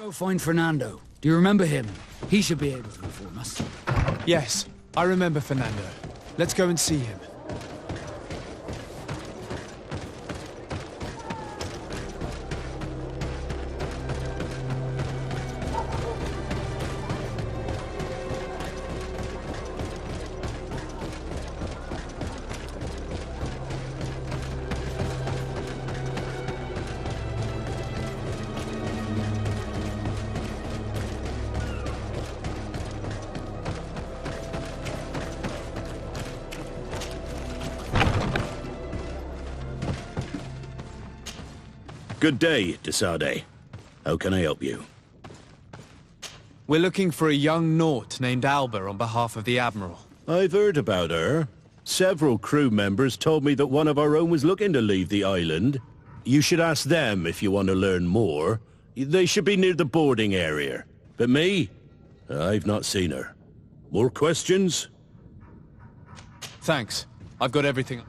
Go find Fernando. Do you remember him? He should be able to inform us. Yes, I remember Fernando. Let's go and see him. Good day, Desade. How can I help you? We're looking for a young Naut named Alba on behalf of the Admiral. I've heard about her. Several crew members told me that one of our own was looking to leave the island. You should ask them if you want to learn more. They should be near the boarding area. But me? I've not seen her. More questions? Thanks. I've got everything.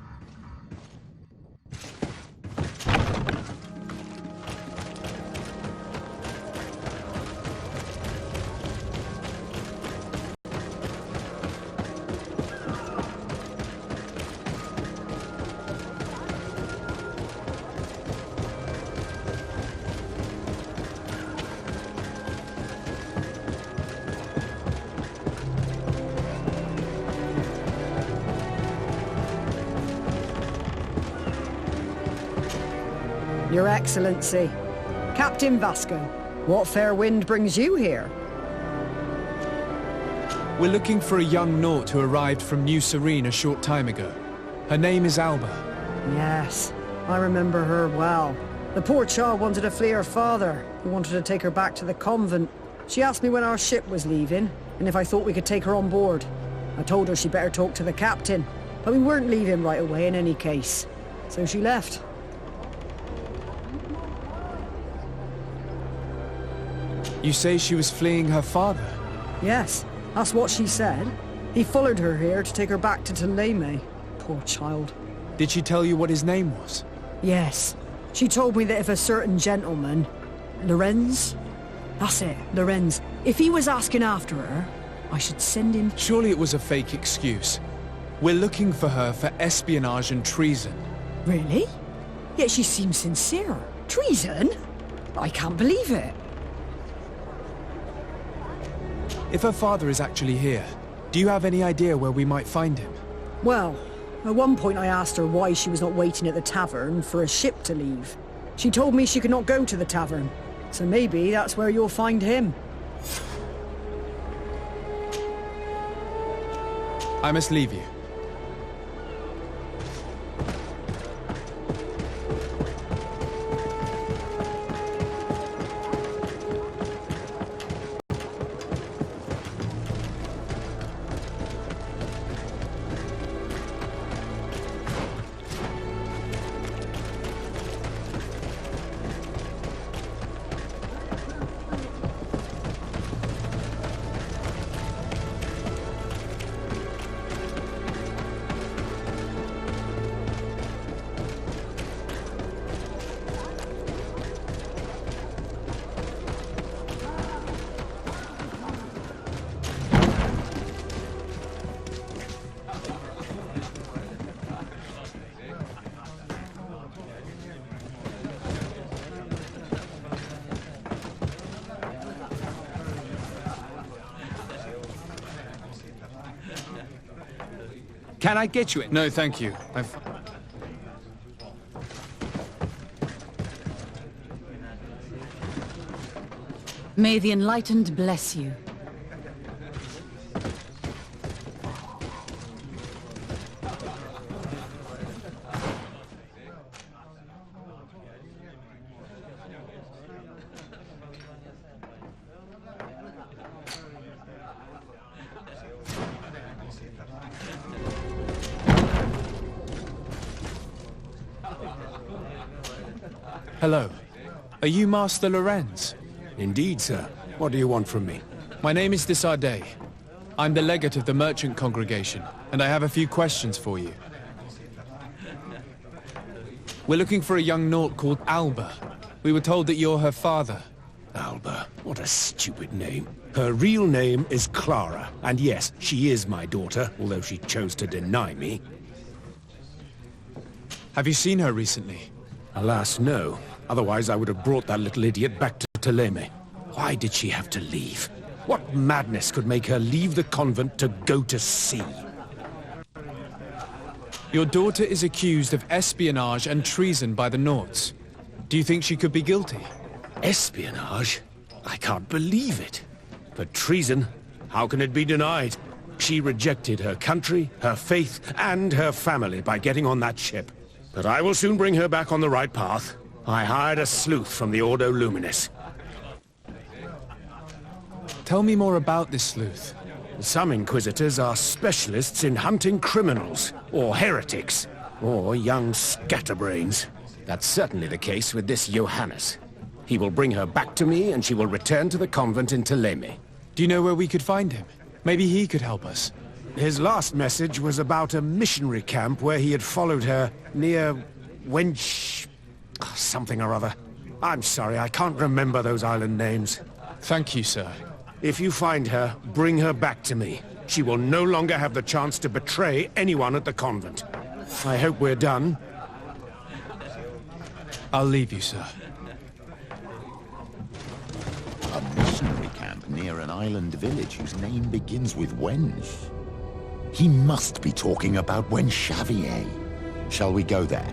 Your Excellency, Captain Vasco, what fair wind brings you here? We're looking for a young Naut who arrived from New Serene a short time ago. Her name is Alba. Yes, I remember her well. The poor child wanted to flee her father, who wanted to take her back to the convent. She asked me when our ship was leaving, and if I thought we could take her on board. I told her she'd better talk to the captain, but we weren't leaving right away in any case. So she left. You say she was fleeing her father? Yes, that's what she said. He followed her here to take her back to Tuleme. Poor child. Did she tell you what his name was? Yes. She told me that if a certain gentleman... Lorenz? That's it, Lorenz. If he was asking after her, I should send him... Surely it was a fake excuse. We're looking for her for espionage and treason. Really? Yet she seems sincere. Treason? I can't believe it. If her father is actually here, do you have any idea where we might find him? Well, at one point I asked her why she was not waiting at the tavern for a ship to leave. She told me she could not go to the tavern, so maybe that's where you'll find him. I must leave you. Can I get you it? No, thank you. May the Enlightened bless you. Hello. Are you Master Lorenz? Indeed, sir. What do you want from me? My name is Desade. I'm the legate of the merchant congregation, and I have a few questions for you. We're looking for a young Naut called Alba. We were told that you're her father. Alba, what a stupid name. Her real name is Clara, and yes, she is my daughter, although she chose to deny me. Have you seen her recently? Alas, no. Otherwise, I would have brought that little idiot back to Teleme. Why did she have to leave? What madness could make her leave the convent to go to sea? Your daughter is accused of espionage and treason by the Nords. Do you think she could be guilty? Espionage? I can't believe it. But treason? How can it be denied? She rejected her country, her faith, and her family by getting on that ship. But I will soon bring her back on the right path. I hired a sleuth from the Ordo Luminis. Tell me more about this sleuth. Some Inquisitors are specialists in hunting criminals, or heretics, or young scatterbrains. That's certainly the case with this Johannes. He will bring her back to me, and she will return to the convent in Teleme. Do you know where we could find him? Maybe he could help us. His last message was about a missionary camp where he had followed her near Wench... something or other. I'm sorry, I can't remember those island names. Thank you, sir. If you find her, bring her back to me. She will no longer have the chance to betray anyone at the convent. I hope we're done. I'll leave you, sir. A missionary camp near an island village whose name begins with Wench. He must be talking about Wenchavier. Shall we go there?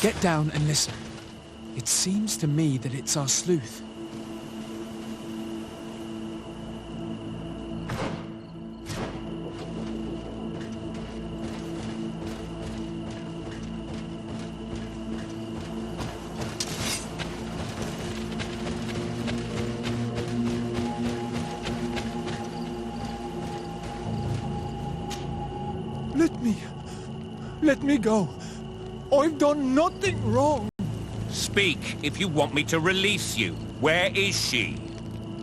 Get down and listen. It seems to me that it's our sleuth. Let me go. I've done nothing wrong. Speak if you want me to release you. Where is she?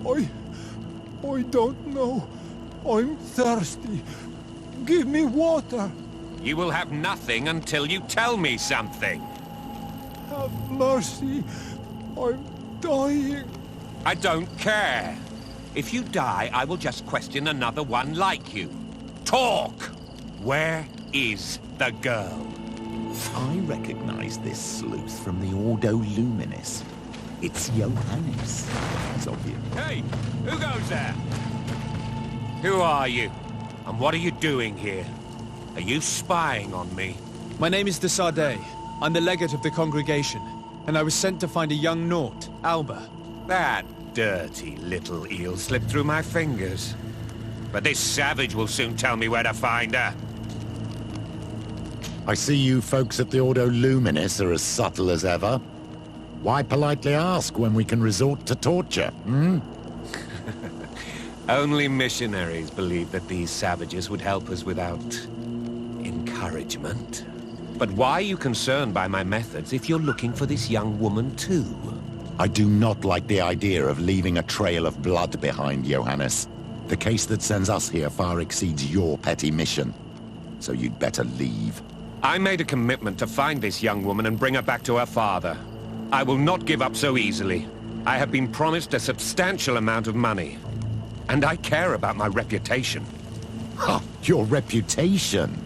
I don't know. I'm thirsty. Give me water. You will have nothing until you tell me something. Have mercy. I'm dying. I don't care. If you die, I will just question another one like you. Talk! Where is the girl? I recognize this sleuth from the Ordo Luminis. It's Johannes. It's obvious. Hey, who goes there? Who are you? And what are you doing here? Are you spying on me? My name is de Sardet. I'm the legate of the congregation, and I was sent to find a young Naut, Alba. That dirty little eel slipped through my fingers. But this savage will soon tell me where to find her. I see you folks at the Ordo Luminis are as subtle as ever. Why politely ask when we can resort to torture, hmm? Only missionaries believe that these savages would help us without encouragement. But why are you concerned by my methods if you're looking for this young woman too? I do not like the idea of leaving a trail of blood behind, Johannes. The case that sends us here far exceeds your petty mission. So you'd better leave. I made a commitment to find this young woman and bring her back to her father. I will not give up so easily. I have been promised a substantial amount of money. And I care about my reputation. Ha! Your reputation?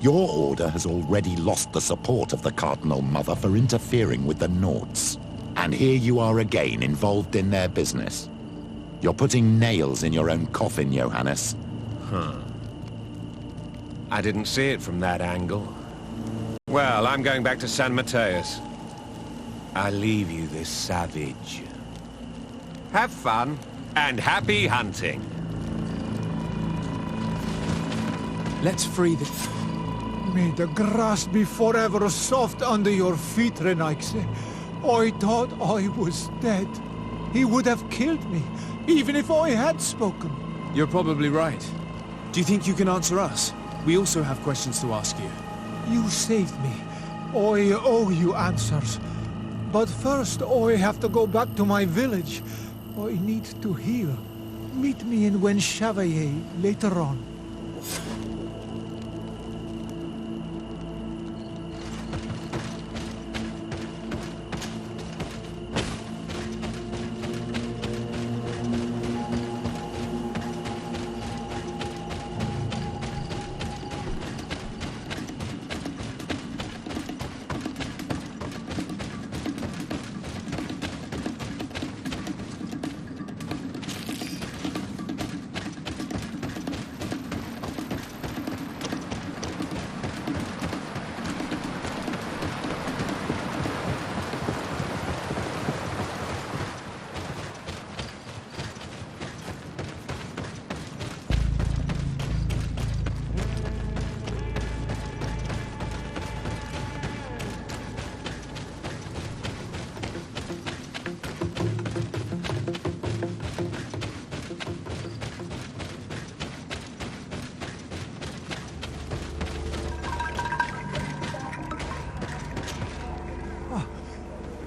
Your order has already lost the support of the Cardinal Mother for interfering with the Nauts. And here you are again, involved in their business. You're putting nails in your own coffin, Johannes. Huh. I didn't see it from that angle. Well, I'm going back to San Mateus. I leave you this savage. Have fun, and happy hunting. Let's free the... May the grass be forever soft under your feet, Renaigse. I thought I was dead. He would have killed me, even if I had spoken. You're probably right. Do you think you can answer us? We also have questions to ask you. You saved me. I owe you answers. But first, I have to go back to my village. I need to heal. Meet me in Chevalier later on.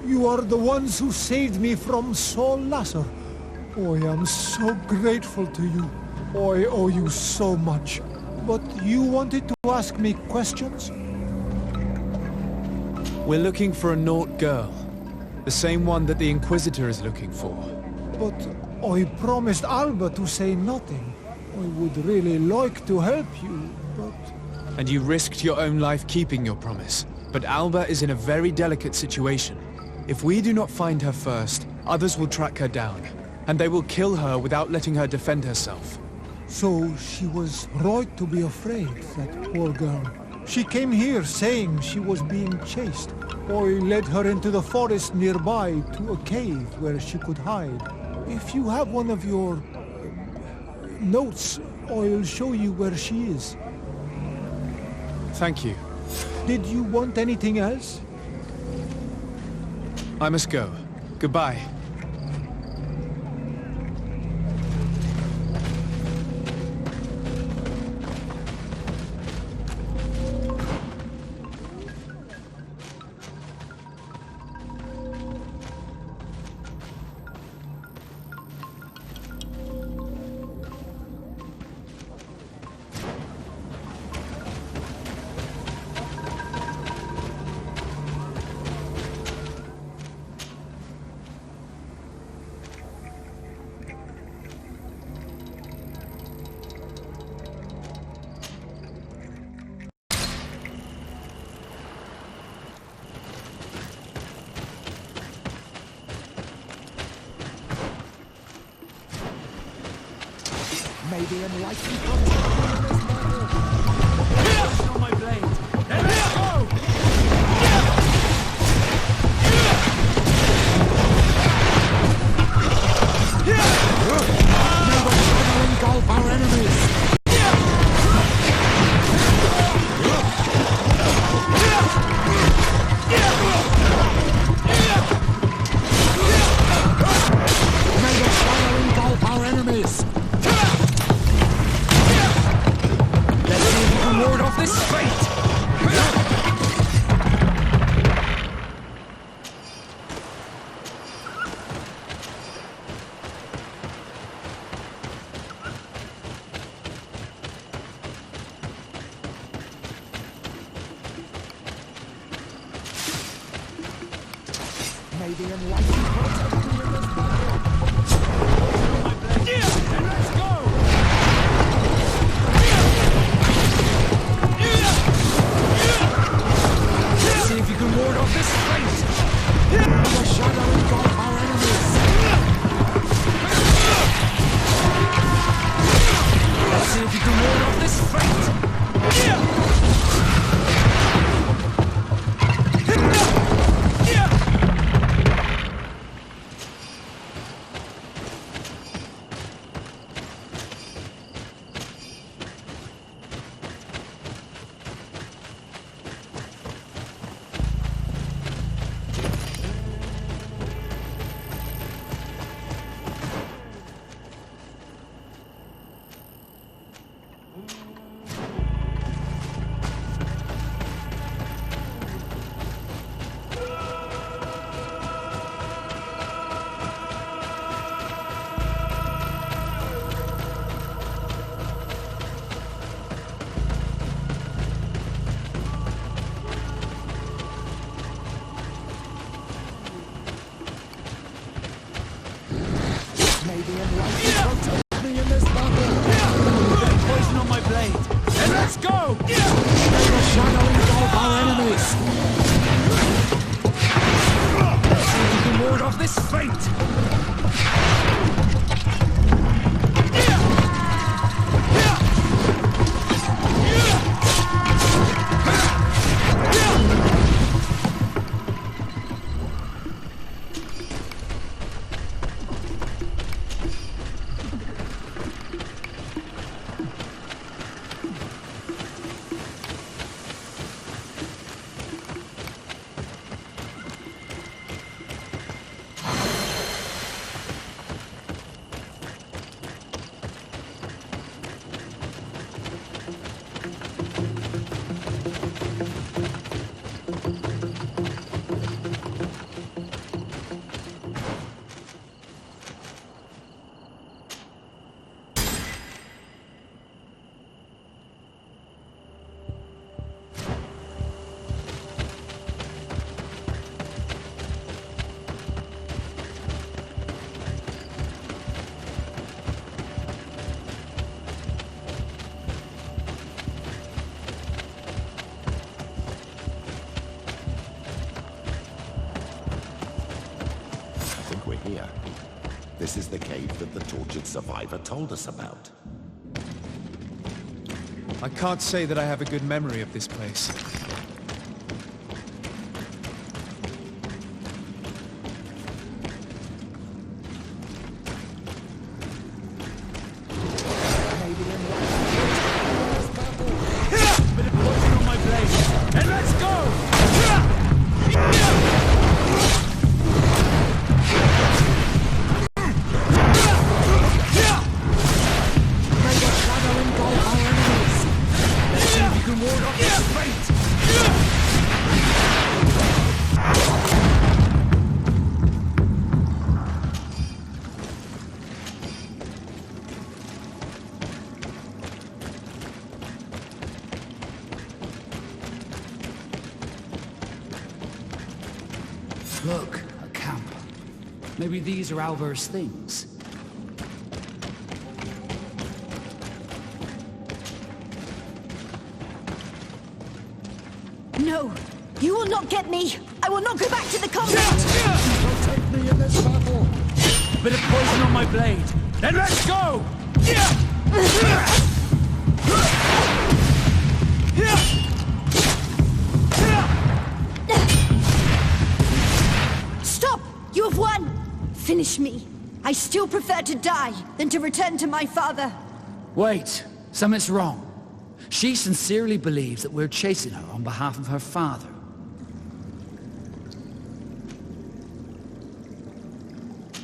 You are the ones who saved me from Saul Lasser. I am so grateful to you. I owe you so much. But you wanted to ask me questions? We're looking for a Naut girl. The same one that the Inquisitor is looking for. But I promised Alba to say nothing. I would really like to help you, but... And you risked your own life keeping your promise. But Alba is in a very delicate situation. If we do not find her first, others will track her down. And they will kill her without letting her defend herself. So she was right to be afraid, that poor girl. She came here saying she was being chased. I led her into the forest nearby to a cave where she could hide. If you have one of your... notes, I'll show you where she is. Thank you. Did you want anything else? I must go. Goodbye. Maybe enlightened concept. On my blade. See if you can ward off this fate! The shadow engulf our enemies! Let's see if you can ward off this fate! Poison on my blade. And let's go! May the shadow engulf our enemies! Let's see if you can ward off this fate! Here. This is the cave that the tortured survivor told us about. I can't say that I have a good memory of this place. Bit of poison on my blade. And let's go! Look, a camp. Maybe these are Alber's things. No! You will not get me! I will not go back to the convent! Protect me in this battle! Bit of poison on my blade. Then let's go! Stop! You have won! Finish me. I still prefer to die than to return to my father. Wait, something's wrong. She sincerely believes that we're chasing her on behalf of her father.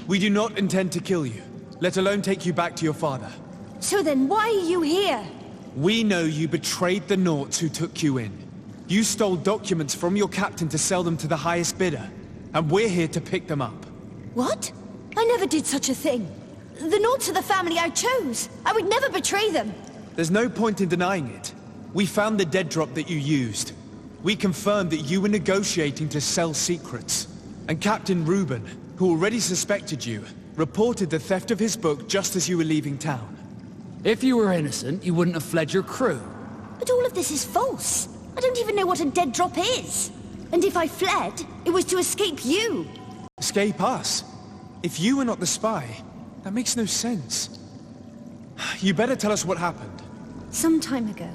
We do not intend to kill you, let alone take you back to your father. So then why are you here? We know you betrayed the Nauts who took you in. You stole documents from your captain to sell them to the highest bidder, and we're here to pick them up. What? I never did such a thing. The Nauts are the family I chose. I would never betray them. There's no point in denying it. We found the dead drop that you used. We confirmed that you were negotiating to sell secrets. And Captain Reuben, who already suspected you, reported the theft of his book just as you were leaving town. If you were innocent, you wouldn't have fled your crew. But all of this is false. I don't even know what a dead drop is. And if I fled, it was to escape you. Escape us? If you were not the spy, that makes no sense. You better tell us what happened. Some time ago,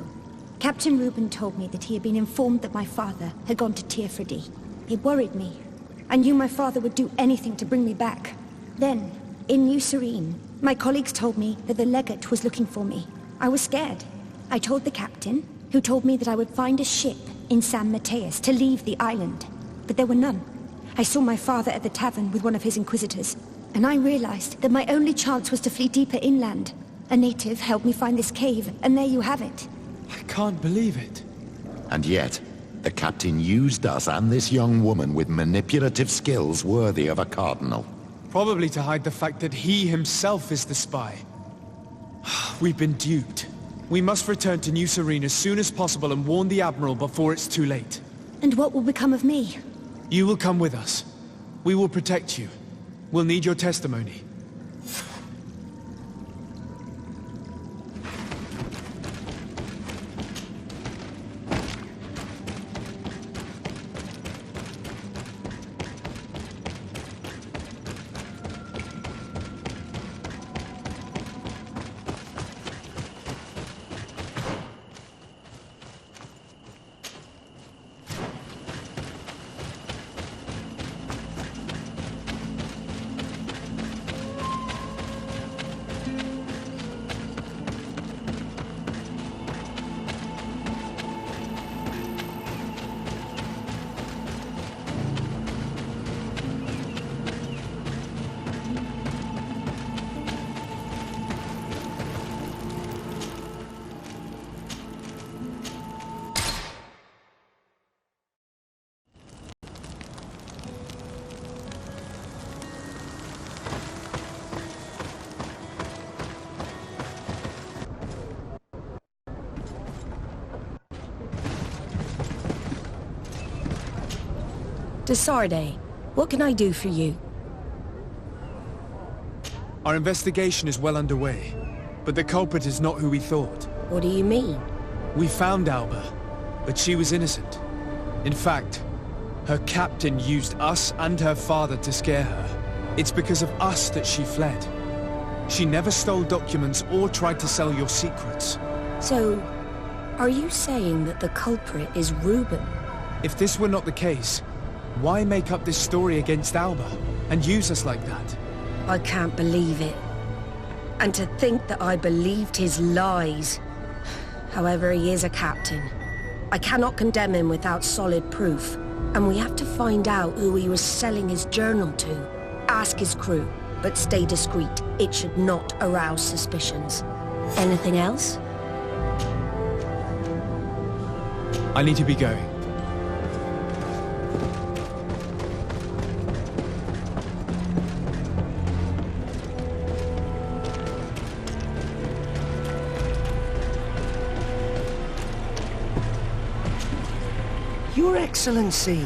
Captain Reuben told me that he had been informed that my father had gone to Teerfredy. It worried me. I knew my father would do anything to bring me back. Then, in New Serene, my colleagues told me that the legate was looking for me. I was scared. I told the captain, who told me that I would find a ship in San Mateus to leave the island. But there were none. I saw my father at the tavern with one of his inquisitors, and I realized that my only chance was to flee deeper inland. A native helped me find this cave, and there you have it. I can't believe it. And yet, the captain used us and this young woman with manipulative skills worthy of a cardinal. Probably to hide the fact that he himself is the spy. We've been duped. We must return to New Serene as soon as possible and warn the Admiral before it's too late. And what will become of me? You will come with us. We will protect you. We'll need your testimony. Desarde, what can I do for you? Our investigation is well underway, but the culprit is not who we thought. What do you mean? We found Alba, but she was innocent. In fact, her captain used us and her father to scare her. It's because of us that she fled. She never stole documents or tried to sell your secrets. So, are you saying that the culprit is Reuben? If this were not the case, why make up this story against Alba and use us like that? I can't believe it. And to think that I believed his lies. However, he is a captain. I cannot condemn him without solid proof. And we have to find out who he was selling his journal to. Ask his crew, but stay discreet. It should not arouse suspicions. Anything else? I need to be going. Your Excellency.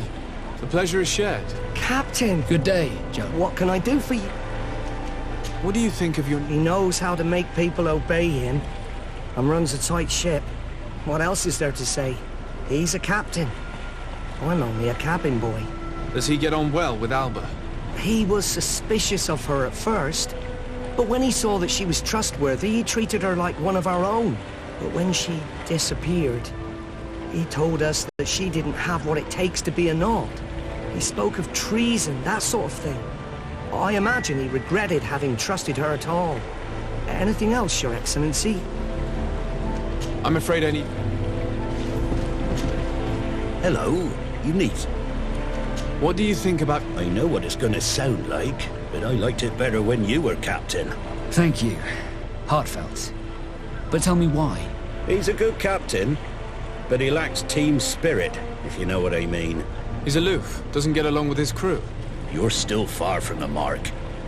The pleasure is shared. Captain. Good day, Joe. What can I do for you? What do you think of your... He knows how to make people obey him, and runs a tight ship. What else is there to say? He's a captain. I'm only a cabin boy. Does he get on well with Alba? He was suspicious of her at first, but when he saw that she was trustworthy, he treated her like one of our own. But when she disappeared, he told us that she didn't have what it takes to be a Nod. He spoke of treason, that sort of thing. I imagine he regretted having trusted her at all. Anything else, Your Excellency? I'm afraid I need... Hello, you need... What do you think about... I know what it's gonna sound like, but I liked it better when you were captain. Thank you. Heartfelt. But tell me why. He's a good captain, but he lacks team spirit, if you know what I mean. He's aloof, doesn't get along with his crew. You're still far from the mark.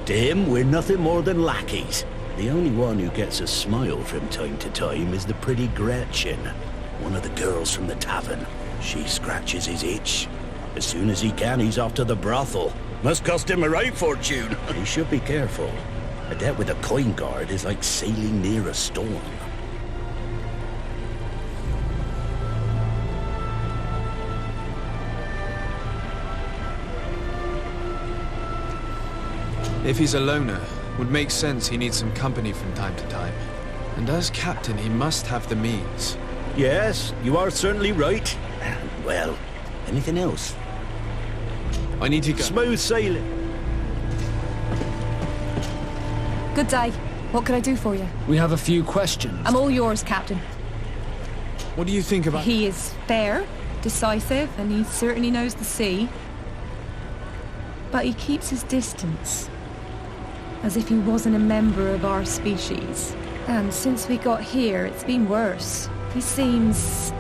To him, we're nothing more than lackeys. The only one who gets a smile from time to time is the pretty Gretchen, one of the girls from the tavern. She scratches his itch. As soon as he can, he's off to the brothel. Must cost him a right fortune. He should be careful. A debt with a coin guard is like sailing near a storm. If he's a loner, would make sense he needs some company from time to time. And as captain, he must have the means. Yes, you are certainly right. Well, anything else? I need to go. Smooth sailing. Good day. What can I do for you? We have a few questions. I'm all yours, Captain. What do you think about... He is fair, decisive, and he certainly knows the sea. But he keeps his distance. As if he wasn't a member of our species. And since we got here, it's been worse. He seems...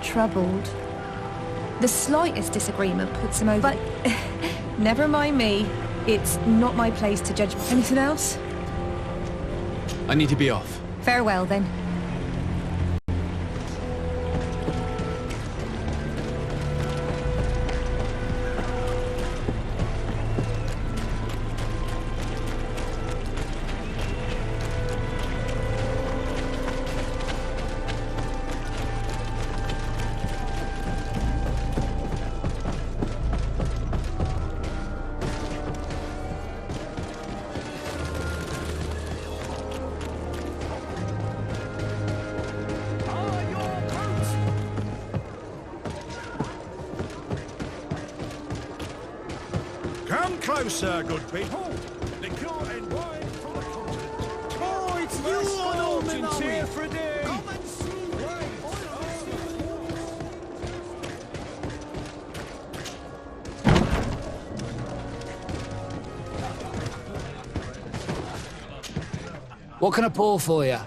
troubled. The slightest disagreement puts him over... But... never mind me. It's not my place to judge. Anything else? I need to be off. Farewell, then. Come closer, good people. Liquor and wine from the continent. Oh, it's you on Omen here for day. Come and see. What can I pour for you?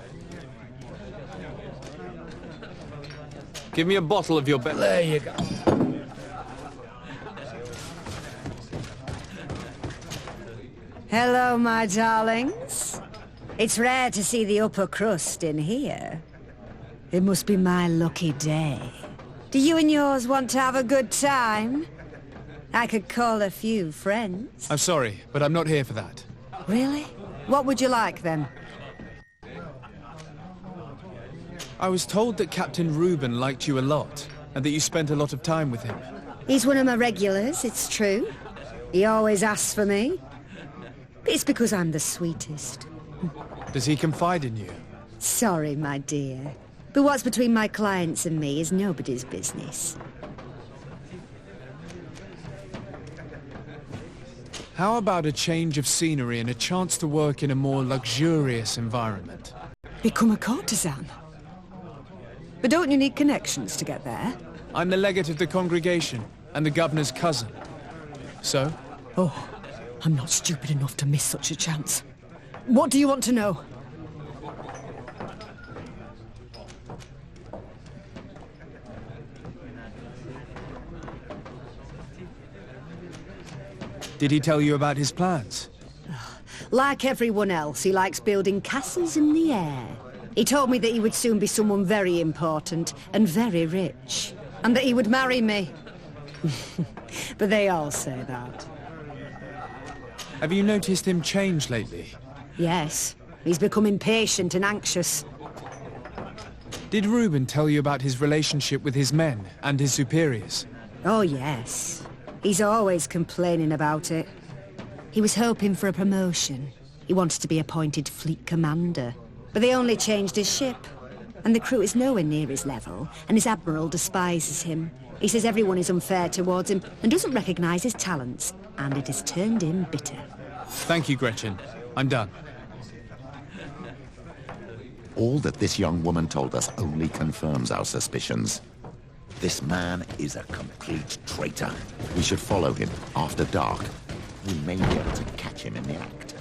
Give me a bottle of your best. There you go. Hello, my darlings. It's rare to see the upper crust in here. It must be my lucky day. Do you and yours want to have a good time? I could call a few friends. I'm sorry, but I'm not here for that. Really? What would you like, then? I was told that Captain Reuben liked you a lot, and that you spent a lot of time with him. He's one of my regulars, it's true. He always asks for me. It's because I'm the sweetest. Does he confide in you? Sorry, my dear. But what's between my clients and me is nobody's business. How about a change of scenery and a chance to work in a more luxurious environment? Become a courtesan? But don't you need connections to get there? I'm the legate of the congregation, and the governor's cousin. So? Oh, I'm not stupid enough to miss such a chance. What do you want to know? Did he tell you about his plans? Like everyone else, he likes building castles in the air. He told me that he would soon be someone very important and very rich. And that he would marry me. But they all say that. Have you noticed him change lately? Yes. He's become impatient and anxious. Did Reuben tell you about his relationship with his men and his superiors? Oh, yes. He's always complaining about it. He was hoping for a promotion. He wanted to be appointed fleet commander. But they only changed his ship. And the crew is nowhere near his level, and his admiral despises him. He says everyone is unfair towards him and doesn't recognize his talents. And it has turned him bitter. Thank you, Gretchen. I'm done. All that this young woman told us only confirms our suspicions. This man is a complete traitor. We should follow him after dark. We may be able to catch him in the act.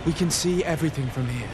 We can see everything from here.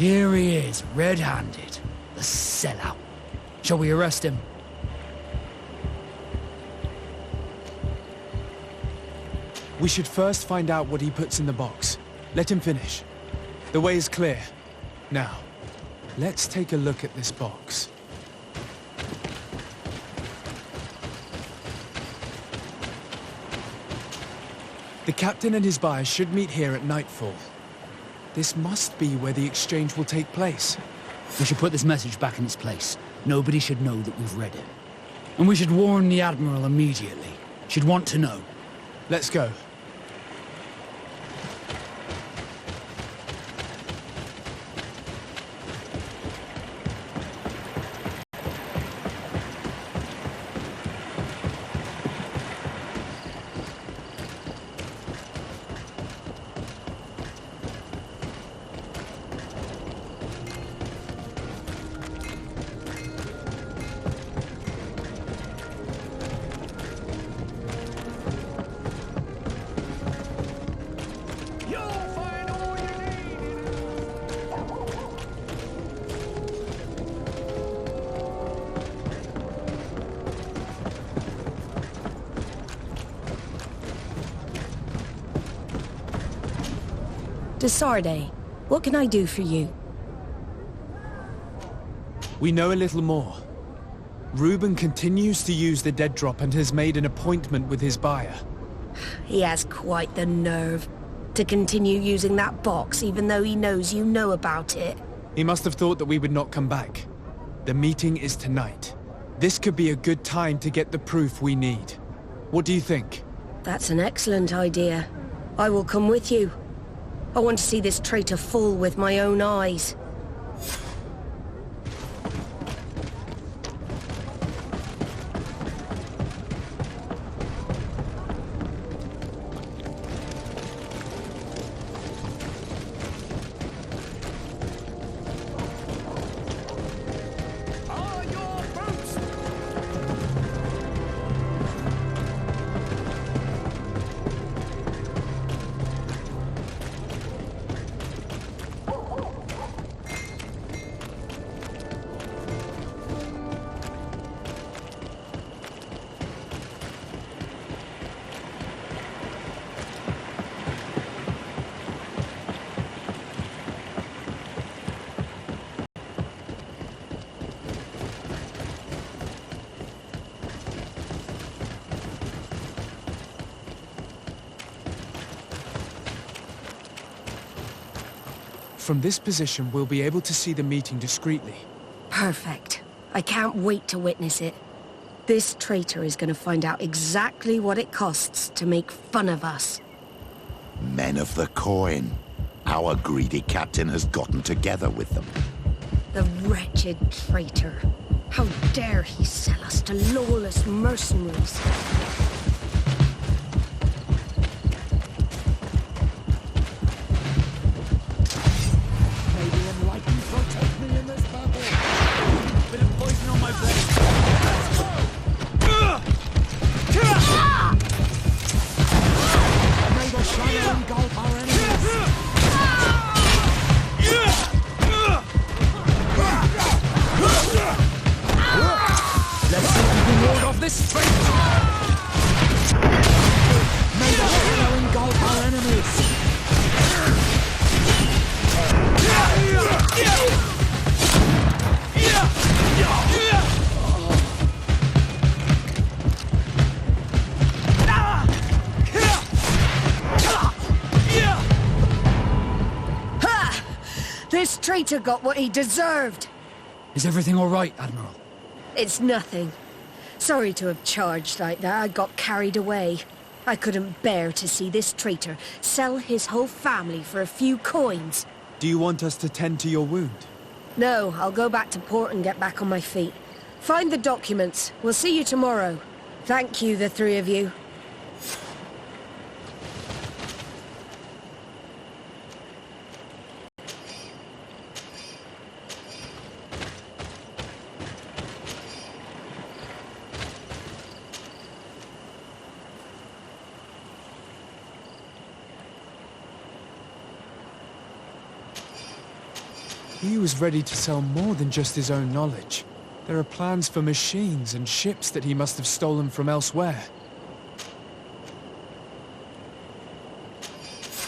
Here he is, red-handed. The sellout. Shall we arrest him? We should first find out what he puts in the box. Let him finish. The way is clear. Now, let's take a look at this box. The captain and his buyer should meet here at nightfall. This must be where the exchange will take place. We should put this message back in its place. Nobody should know that we've read it. And we should warn the Admiral immediately. She'd want to know. Let's go. Desarde, what can I do for you? We know a little more. Reuben continues to use the dead drop and has made an appointment with his buyer. He has quite the nerve to continue using that box even though he knows you know about it. He must have thought that we would not come back. The meeting is tonight. This could be a good time to get the proof we need. What do you think? That's an excellent idea. I will come with you. I want to see this traitor fall with my own eyes. From this position, we'll be able to see the meeting discreetly. Perfect. I can't wait to witness it. This traitor is going to find out exactly what it costs to make fun of us. Men of the coin. Our greedy captain has gotten together with them. The wretched traitor. How dare he sell us to lawless mercenaries? This traitor got what he deserved. Is everything all right, Admiral? It's nothing. Sorry to have charged like that. I got carried away. I couldn't bear to see this traitor sell his whole family for a few coins. Do you want us to tend to your wound? No, I'll go back to port and get back on my feet. Find the documents. We'll see you tomorrow. Thank you, the three of you. He was ready to sell more than just his own knowledge. There are plans for machines and ships that he must have stolen from elsewhere.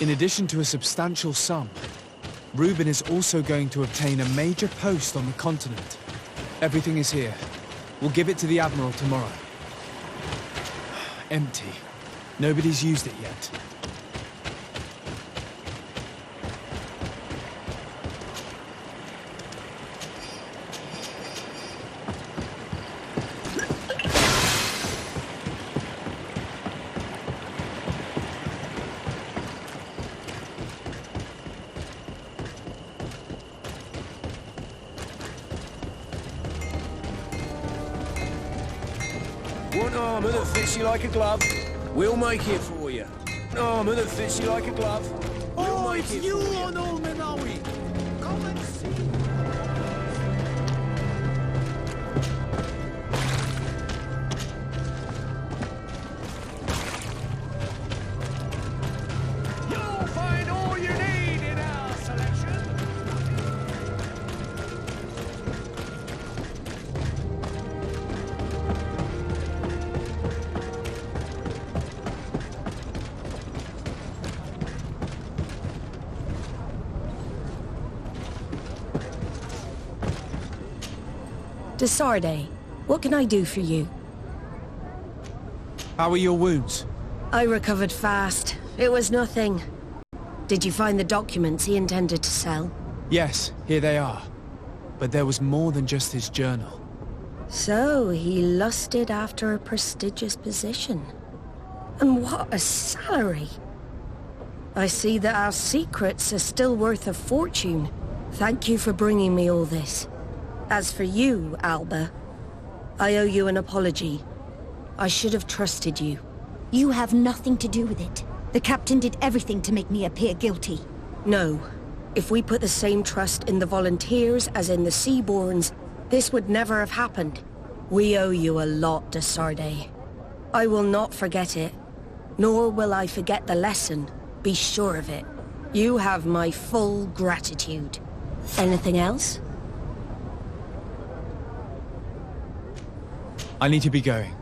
In addition to a substantial sum, Reuben is also going to obtain a major post on the continent. Everything is here. We'll give it to the Admiral tomorrow. Empty. Nobody's used it yet. Want armour that fits you like a glove? We'll make it for you. Armour that fits you like a glove. We'll make it for you. On Old Menawi. Come and see. You'll find all you need in our selection. Desarde, what can I do for you? How are your wounds? I recovered fast. It was nothing. Did you find the documents he intended to sell? Yes, here they are. But there was more than just his journal. So, he lusted after a prestigious position. And what a salary! I see that our secrets are still worth a fortune. Thank you for bringing me all this. As for you, Alba, I owe you an apology. I should have trusted you. You have nothing to do with it. The captain did everything to make me appear guilty. No. If we put the same trust in the volunteers as in the Seaborns, this would never have happened. We owe you a lot, Desarde. I will not forget it. Nor will I forget the lesson. Be sure of it. You have my full gratitude. Anything else? I need to be going.